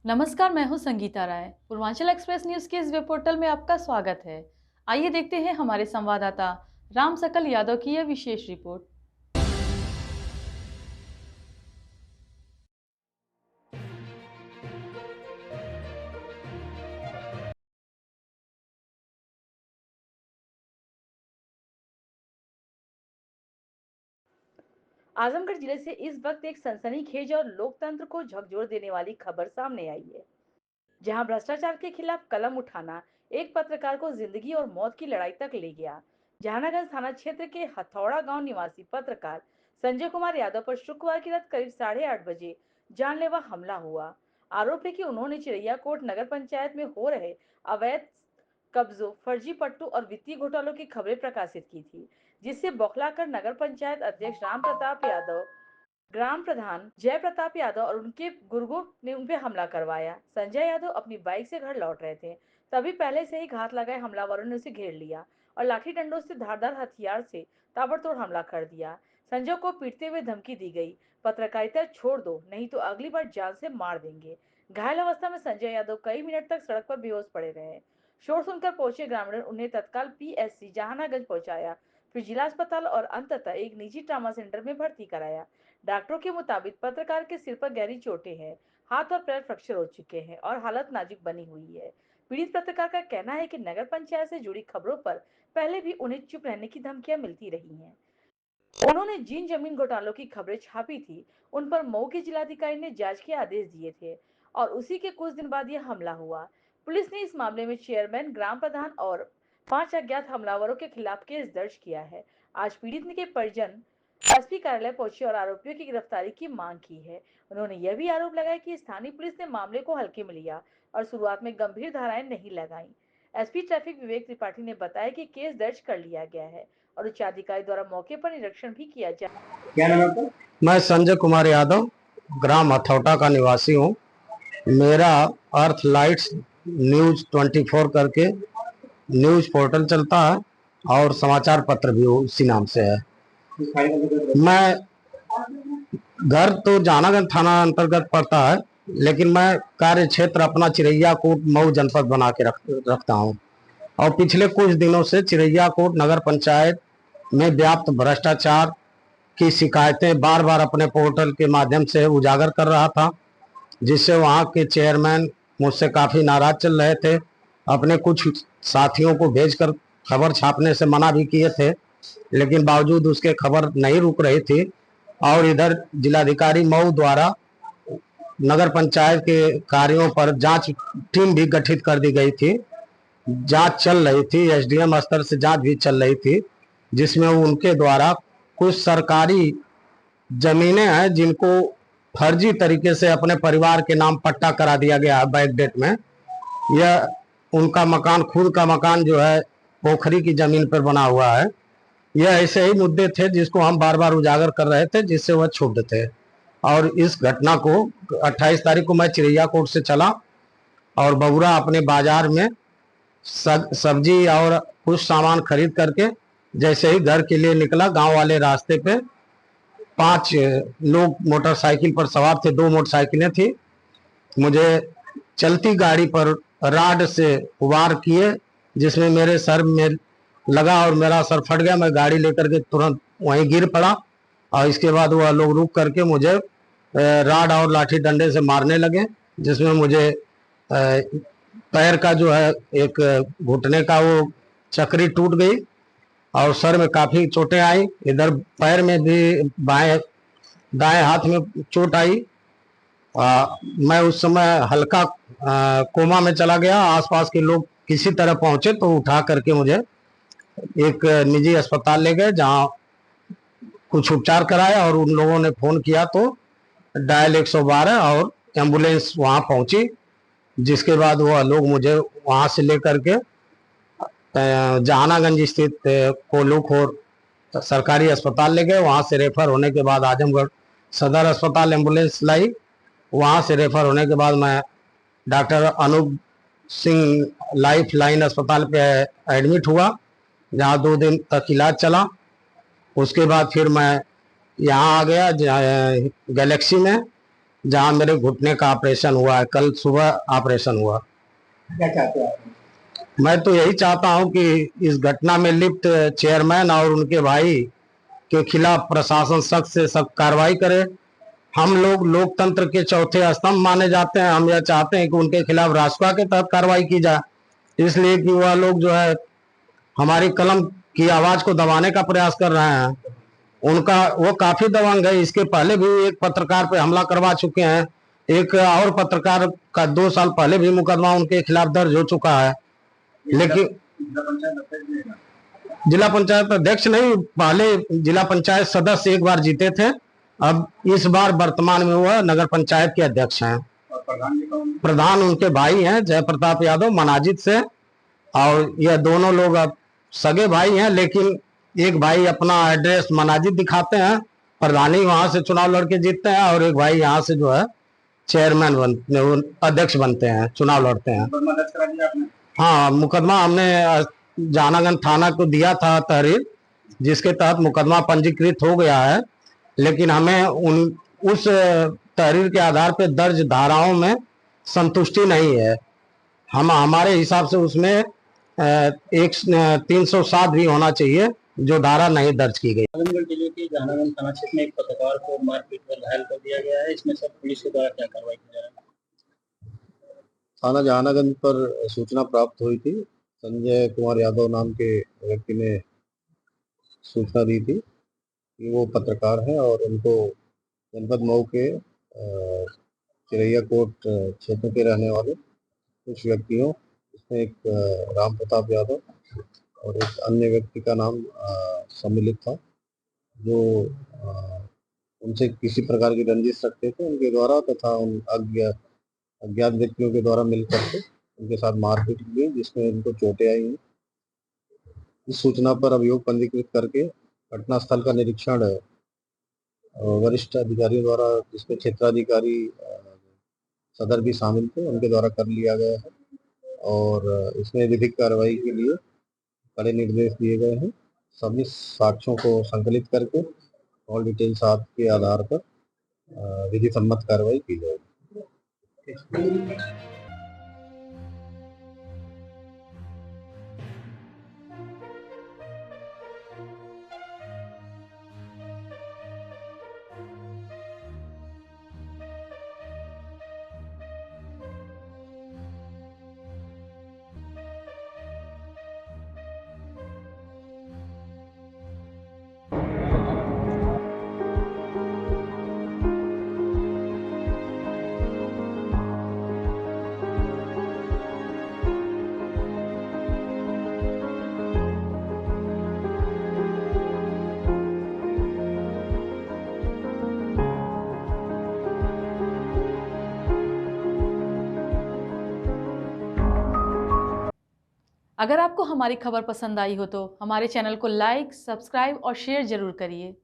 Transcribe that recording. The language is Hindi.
नमस्कार, मैं हूं संगीता राय। पूर्वांचल एक्सप्रेस न्यूज के इस वेब पोर्टल में आपका स्वागत है। आइए देखते हैं हमारे संवाददाता राम सकल यादव की यह विशेष रिपोर्ट। आजमगढ़ जिले से इस वक्त एक सनसनीखेज और लोकतंत्र को झकझोर देने वाली खबर सामने आई है, जहां भ्रष्टाचार के खिलाफ कलम उठाना एक पत्रकार को जिंदगी और मौत की लड़ाई तक ले गया। जहानागंज थाना क्षेत्र के हथौड़ा गांव निवासी पत्रकार संजय कुमार यादव पर शुक्रवार की रात करीब 8:30 बजे जानलेवा हमला हुआ। आरोप है कि उन्होंने चिरैया कोट नगर पंचायत में हो रहे अवैध कब्जों, फर्जी पट्टू और वित्तीय घोटालों की खबरें प्रकाशित की थी, जिससे बौखलाकर नगर पंचायत अध्यक्ष राम प्रताप यादव, ग्राम प्रधान जय प्रताप यादव और उनके गुर्गों ने उन पे हमला करवाया। संजय यादव अपनी बाइक से घर लौट रहे थे, तभी पहले से ही घात लगाए हमलावरों ने उसे घेर लिया और लाठी डंडों से धारदार हथियार से ताबड़तोड़ हमला कर दिया। संजय को पीटते हुए धमकी दी गई, पत्रकारिता छोड़ दो नहीं तो अगली बार जान से मार देंगे। घायल अवस्था में संजय यादव कई मिनट तक सड़क पर बेहोश पड़े रहे। शोर सुनकर पहुंचे ग्रामीण उन्हें तत्काल पीएससी जहानागंज पहुंचाया, फिर जिला अस्पताल और अंततः एक निजी ट्रामा सेंटर में भर्ती कराया। डॉक्टरों के मुताबिक पत्रकार के सिर पर गहरी चोटें हैं, हाथ और पैर फ्रैक्चर हो चुके हैं और हालत नाजुक बनी हुई है। पीड़ित पत्रकार का कहना है कि नगर पंचायत से जुड़ी खबरों पर पहले भी उन्हें चुप रहने की धमकियां मिलती रही हैं। उन्होंने जिन जमीन घोटालों की खबरें छापी थी, उन पर मऊ के जिलाधिकारी ने जांच के आदेश दिए थे और उसी के कुछ दिन बाद यह हमला हुआ। पुलिस ने इस मामले में चेयरमैन, ग्राम प्रधान और 5 अज्ञात हमलावरों के खिलाफ केस दर्ज किया है। आज पीड़ित के परिजन एसपी कार्यालय पहुंचे और आरोपियों की गिरफ्तारी की मांग की है। उन्होंने यह भी आरोप लगाया कि स्थानीय पुलिस ने मामले को हल्के में लिया और शुरुआत में गंभीर धाराएं नहीं लगाई। एसपी ट्रैफिक विवेक त्रिपाठी ने बताया कि केस दर्ज कर लिया गया है और उच्चाधिकारी द्वारा मौके पर निरीक्षण भी किया जा। क्या नाम है आपका? मैं संजय कुमार यादव, ग्राम हथौटा का निवासी हूँ। मेरा अर्थ लाइट्स न्यूज 24 करके न्यूज पोर्टल चलता है और समाचार पत्र भी उसी नाम से है। मैं घर तो जहानागंज थाना अंतर्गत पड़ता है, लेकिन मैं कार्य क्षेत्र अपना चिरैया कोट मऊ जनपद बना के रखता हूँ और पिछले कुछ दिनों से चिरैया कोट नगर पंचायत में व्याप्त भ्रष्टाचार की शिकायतें बार बार अपने पोर्टल के माध्यम से उजागर कर रहा था, जिससे वहां के चेयरमैन मुझसे काफ़ी नाराज चल रहे थे। अपने कुछ साथियों को भेजकर खबर छापने से मना भी किए थे, लेकिन बावजूद उसके खबर नहीं रुक रही थी और इधर जिलाधिकारी मऊ द्वारा नगर पंचायत के कार्यों पर जांच टीम भी गठित कर दी गई थी। जांच चल रही थी, एसडीएम स्तर से जांच भी चल रही थी, जिसमें उनके द्वारा कुछ सरकारी जमीनें हैं जिनको फर्जी तरीके से अपने परिवार के नाम पट्टा करा दिया गया है बैक डेट में। यह उनका मकान, खुद का मकान जो है पोखरी की जमीन पर बना हुआ है। यह ऐसे ही मुद्दे थे जिसको हम बार बार उजागर कर रहे थे, जिससे वह क्षुब्ध थे। और इस घटना को 28 तारीख को मैं चिरैया कोट से चला और बबुरा अपने बाजार में सब्जी और कुछ सामान खरीद करके जैसे ही घर के लिए निकला, गांव वाले रास्ते पे 5 लोग मोटरसाइकिल पर सवार थे, 2 मोटरसाइकिलें थी। मुझे चलती गाड़ी पर राड से वार किए, जिसमें मेरे सर में लगा और मेरा सर फट गया। मैं गाड़ी लेकर के तुरंत वहीं गिर पड़ा और इसके बाद वह लोग रुक करके मुझे राड और लाठी डंडे से मारने लगे, जिसमें मुझे पैर का जो है एक घुटने का वो चक्री टूट गई और सर में काफी चोटें आई। इधर पैर में भी दाएं हाथ में चोट आई। मैं उस समय हल्का कोमा में चला गया। आसपास के लोग किसी तरह पहुंचे तो उठा करके मुझे एक निजी अस्पताल ले गए, जहां कुछ उपचार कराया और उन लोगों ने फोन किया तो डायल 112 और एम्बुलेंस वहां पहुंची, जिसके बाद वह लोग मुझे वहां से लेकर के जहानागंज स्थित कोलूखोर सरकारी अस्पताल ले गए। वहां से रेफर होने के बाद आजमगढ़ सदर अस्पताल एम्बुलेंस लाई। वहां से रेफर होने के बाद मैं doctor Anoop Singh life line अस्पताल पे एडमिट हुआ, जहाँ 2 दिन तक इलाज चला। उसके बाद फिर मैं यहाँ आ गया गैलेक्सी में, जहाँ मेरे घुटने का ऑपरेशन हुआ है। कल सुबह ऑपरेशन हुआ। क्या चाहते हो आप? मैं तो यही चाहता हूँ कि इस घटना में लिप्त चेयरमैन और उनके भाई के खिलाफ प्रशासन सख्त से सख्त कार्रवाई करे। हम लोग लोकतंत्र के चौथे स्तंभ माने जाते हैं। हम यह चाहते हैं कि उनके खिलाफ रासुका के तहत कार्रवाई की जाए, इसलिए कि वह लोग जो है हमारी कलम की आवाज को दबाने का प्रयास कर रहे हैं। उनका वो काफी दबंग है। इसके पहले भी एक पत्रकार पे हमला करवा चुके हैं। एक और पत्रकार का 2 साल पहले भी मुकदमा उनके खिलाफ दर्ज हो चुका है। लेकिन जिला पंचायत अध्यक्ष नहीं, पहले जिला पंचायत सदस्य एक बार जीते थे। अब इस बार वर्तमान में वह नगर पंचायत के अध्यक्ष हैं। प्रधान उनके भाई हैं जय प्रताप यादव मनाजिद से, और यह दोनों लोग अब सगे भाई हैं। लेकिन एक भाई अपना एड्रेस मनाजिद दिखाते हैं, प्रधानी वहां से चुनाव लड़के जीतते हैं, और एक भाई यहाँ से जो है चेयरमैन अध्यक्ष बनते हैं, चुनाव लड़ते हैं। हाँ, मुकदमा हमने जहानागंज थाना को दिया था तहरीर, जिसके तहत मुकदमा पंजीकृत हो गया है। लेकिन हमें उस तहरीर के आधार पर दर्ज धाराओं में संतुष्टि नहीं है। हम हमारे हिसाब से उसमें एक 307 भी होना चाहिए, जो धारा नहीं दर्ज की गई। आजमगढ़ जिले के जहानागंज थाना क्षेत्र में एक पत्रकार को मारपीट कर घायल कर दिया गया है। इसमें सब पुलिस के द्वारा क्या कार्रवाई की जा रही है? थाना जहानागंज पर सूचना प्राप्त हुई थी। संजय कुमार यादव नाम के व्यक्ति ने सूचना दी थी कि वो पत्रकार हैं और उनको जनपद मऊ के चिरैया कोट क्षेत्र के रहने वाले कुछ व्यक्तियों, इसमें एक राम प्रताप यादव और एक अन्य व्यक्ति का नाम सम्मिलित था, जो उनसे किसी प्रकार की रंजिश रखते थे, उनके द्वारा तथा उन अज्ञात व्यक्तियों के द्वारा मिलकर के उनके साथ मारपीट की गई, जिसमें उनको चोटें आई हैं। इस सूचना पर अभियोग पंजीकृत करके घटना स्थल का निरीक्षण वरिष्ठ अधिकारियों द्वारा, जिसमें क्षेत्राधिकारी सदर भी शामिल थे, उनके द्वारा कर लिया गया है। और इसमें विधिक कार्रवाई के लिए कड़े निर्देश दिए गए हैं। सभी साक्ष्यों को संकलित करके ऑल डिटेल्स के आधार पर विधि सम्मत कार्रवाई की जाएगी। अगर आपको हमारी खबर पसंद आई हो तो हमारे चैनल को लाइक, सब्सक्राइब और शेयर जरूर करिए।